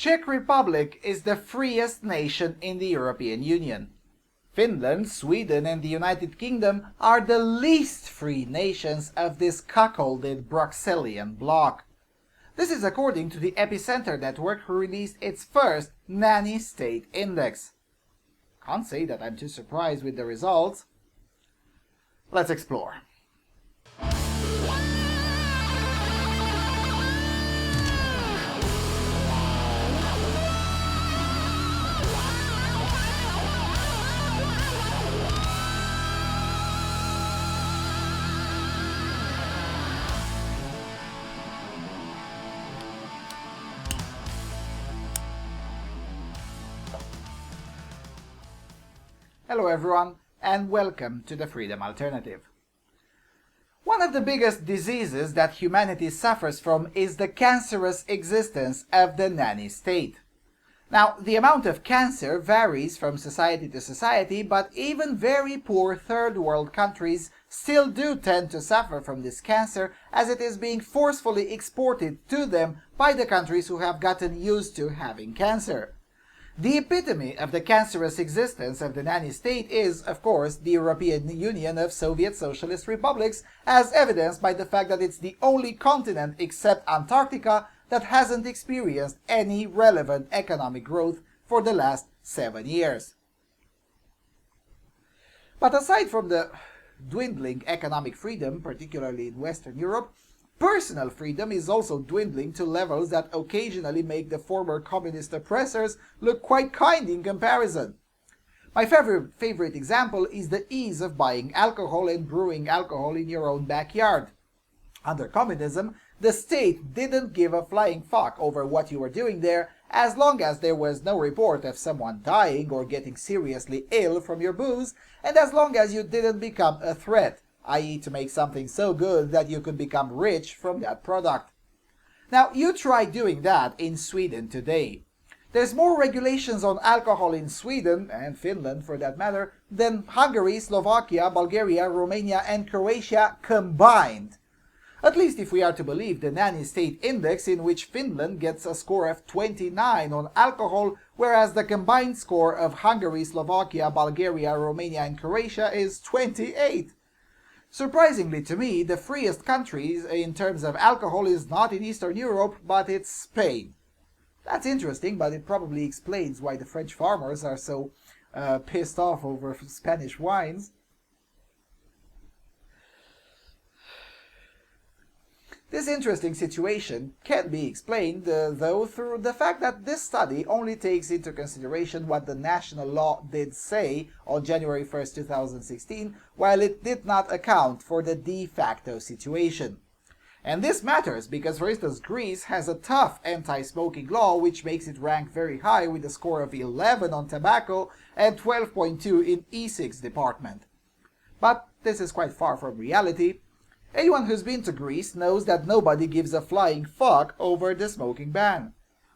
Czech Republic is the freest nation in the European Union. Finland, Sweden, and the United Kingdom are the least free nations of this cuckolded Bruxellian bloc. This is according to the Epicenter Network, who released its first Nanny State Index. Can't say that I'm too surprised with the results. Let's explore. Hello everyone, and welcome to the Freedom Alternative. One of the biggest diseases that humanity suffers from is the cancerous existence of the nanny state. Now, the amount of cancer varies from society to society, but even very poor third world countries still do tend to suffer from this cancer, as it is being forcefully exported to them by the countries who have gotten used to having cancer. The epitome of the cancerous existence of the nanny state is, of course, the European Union of Soviet Socialist Republics, as evidenced by the fact that it's the only continent except Antarctica that hasn't experienced any relevant economic growth for the last 7 years. But aside from the dwindling economic freedom, particularly in Western Europe, personal freedom is also dwindling to levels that occasionally make the former communist oppressors look quite kind in comparison. My favorite example is the ease of buying alcohol and brewing alcohol in your own backyard. Under communism, the state didn't give a flying fuck over what you were doing there, as long as there was no report of someone dying or getting seriously ill from your booze, and as long as you didn't become a threat, i.e. to make something so good that you could become rich from that product. Now, you try doing that in Sweden today. There's more regulations on alcohol in Sweden, and Finland for that matter, than Hungary, Slovakia, Bulgaria, Romania, and Croatia combined. At least if we are to believe the Nanny State Index, in which Finland gets a score of 29 on alcohol, whereas the combined score of Hungary, Slovakia, Bulgaria, Romania, and Croatia is 28. Surprisingly to me, the freest country in terms of alcohol is not in Eastern Europe, but it's Spain. That's interesting, but it probably explains why the French farmers are so pissed off over Spanish wines. This interesting situation can be explained, though, through the fact that this study only takes into consideration what the national law did say on January 1st, 2016, while it did not account for the de facto situation. And this matters because, for instance, Greece has a tough anti-smoking law which makes it rank very high with a score of 11 on tobacco and 12.2 in e-cigs department. But this is quite far from reality. Anyone who's been to Greece knows that nobody gives a flying fuck over the smoking ban.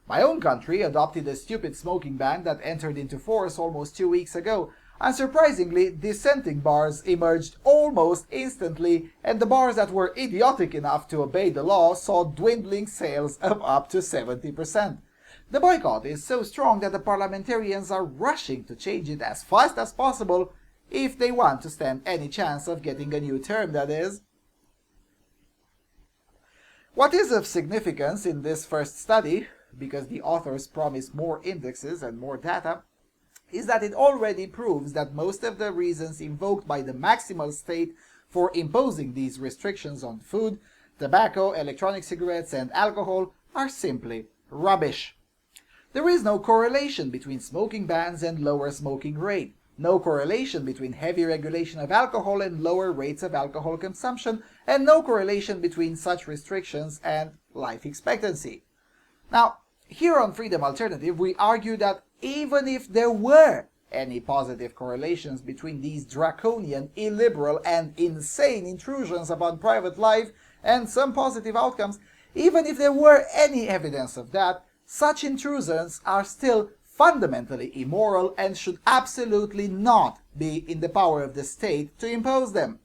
My own country adopted a stupid smoking ban that entered into force almost 2 weeks ago. Unsurprisingly, dissenting bars emerged almost instantly, and the bars that were idiotic enough to obey the law saw dwindling sales of up to 70%. The boycott is so strong that the parliamentarians are rushing to change it as fast as possible if they want to stand any chance of getting a new term, that is. What is of significance in this first study, because the authors promise more indexes and more data, is that it already proves that most of the reasons invoked by the maximal state for imposing these restrictions on food, tobacco, electronic cigarettes, and alcohol are simply rubbish. There is no correlation between smoking bans and lower smoking rate. No correlation between heavy regulation of alcohol and lower rates of alcohol consumption, and no correlation between such restrictions and life expectancy. Now, here on Freedom Alternative, we argue that even if there were any positive correlations between these draconian, illiberal, and insane intrusions upon private life and some positive outcomes, even if there were any evidence of that, such intrusions are still fundamentally immoral and should absolutely not be in the power of the state to impose them.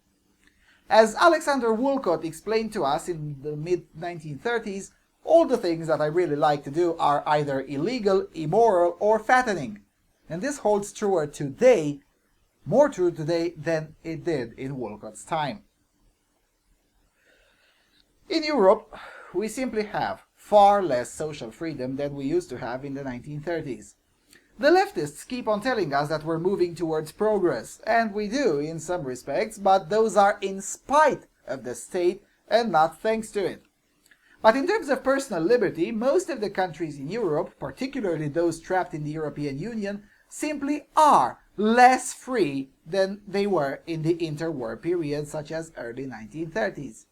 As Alexander Woolcott explained to us in the mid-1930s, all the things that I really like to do are either illegal, immoral, or fattening. And this holds truer today, more true today than it did in Walcott's time. In Europe, we simply have far less social freedom than we used to have in the 1930s. The leftists keep on telling us that we're moving towards progress, and we do in some respects, but those are in spite of the state and not thanks to it. But in terms of personal liberty, most of the countries in Europe, particularly those trapped in the European Union, simply are less free than they were in the interwar period, such as early 1930s.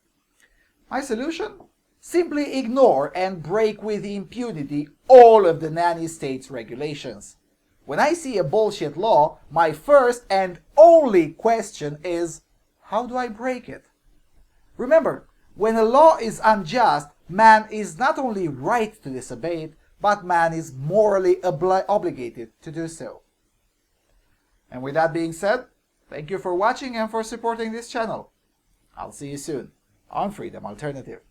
My solution? Simply ignore and break with impunity all of the nanny state's regulations. When I see a bullshit law, my first and only question is, how do I break it? Remember, when a law is unjust, man is not only right to disobey it, but man is morally obligated to do so. And with that being said, thank you for watching and for supporting this channel. I'll see you soon on Freedom Alternative.